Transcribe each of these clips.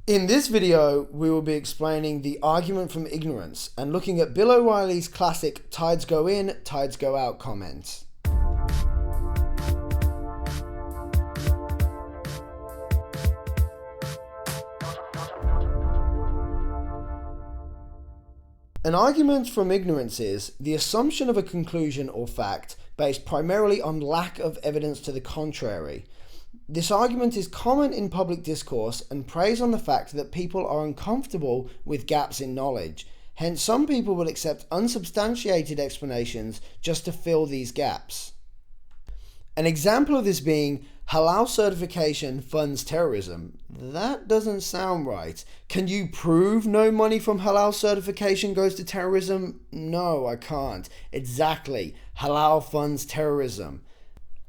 In this video, we will be explaining the argument from ignorance and looking at Bill O'Reilly's classic tides go in, tides go out comments. An argument from ignorance is the assumption of a conclusion or fact based primarily on lack of evidence to the contrary. This argument is common in public discourse and preys on the fact that people are uncomfortable with gaps in knowledge. Hence, some people will accept unsubstantiated explanations just to fill these gaps. An example of this being halal certification funds terrorism. That doesn't sound right. Can you prove no money from halal certification goes to terrorism? No, I can't. Exactly. Halal funds terrorism.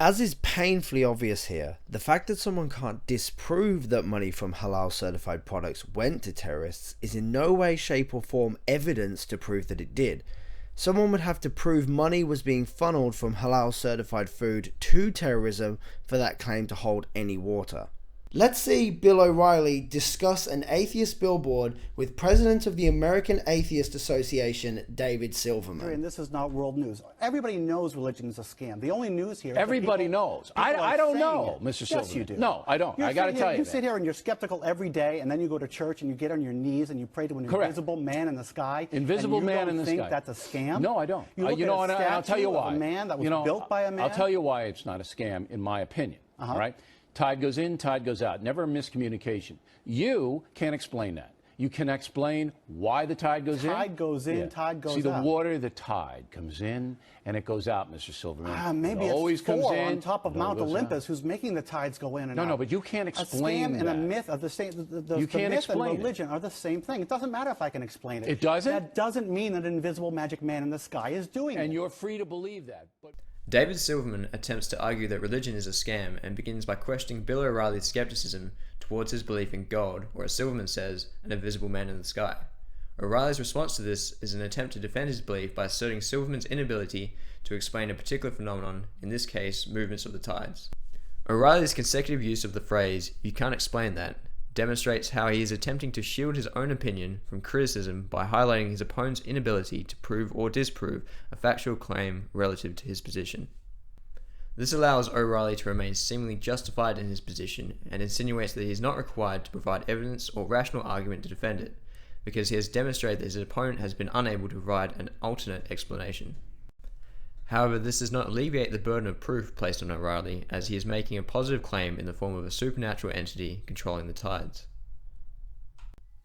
As is painfully obvious here, the fact that someone can't disprove that money from halal certified products went to terrorists is in no way, shape or form evidence to prove that it did. Someone would have to prove money was being funneled from halal certified food to terrorism for that claim to hold any water. Let's see Bill O'Reilly discuss an atheist billboard with President of the American Atheist Association, David Silverman. And this is not world news. Everybody knows religion is a scam. The only news here is everybody knows. I don't know, Mr. Silverman. Yes, you do. No, I don't. I got to tell you. You sit here and you're skeptical every day, and then you go to church and you get on your knees and you pray to an invisible man in the sky. Invisible man in the sky. You don't think that's a scam? No, I don't. You know what? I'll tell you why. A man that was built by a man. I'll tell you why it's not a scam, in my opinion. All right. Tide goes in, tide goes out. Never a miscommunication. You can't explain that. You can explain why the tide goes in. Tide goes in, tide goes out. See, the water, the tide comes in and it goes out, Mr. Silverman. Maybe it always comes in on top of Mount Olympus who's making the tides go in and out. No, but you can't explain a scam that. and a myth are the same. You can't myth explain and religion are the same thing. It doesn't matter if I can explain it. It doesn't? That doesn't mean that an invisible magic man in the sky is doing it. And you're free to believe that. But David Silverman attempts to argue that religion is a scam and begins by questioning Bill O'Reilly's skepticism towards his belief in God, or as Silverman says, an invisible man in the sky. O'Reilly's response to this is an attempt to defend his belief by asserting Silverman's inability to explain a particular phenomenon, in this case, movements of the tides. O'Reilly's consecutive use of the phrase, "you can't explain that," demonstrates how he is attempting to shield his own opinion from criticism by highlighting his opponent's inability to prove or disprove a factual claim relative to his position. This allows O'Reilly to remain seemingly justified in his position and insinuates that he is not required to provide evidence or rational argument to defend it, because he has demonstrated that his opponent has been unable to provide an alternate explanation. However, this does not alleviate the burden of proof placed on O'Reilly, as he is making a positive claim in the form of a supernatural entity controlling the tides.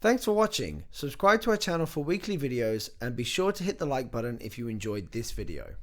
Thanks for watching. Subscribe to our channel for weekly videos and be sure to hit the like button if you enjoyed this video.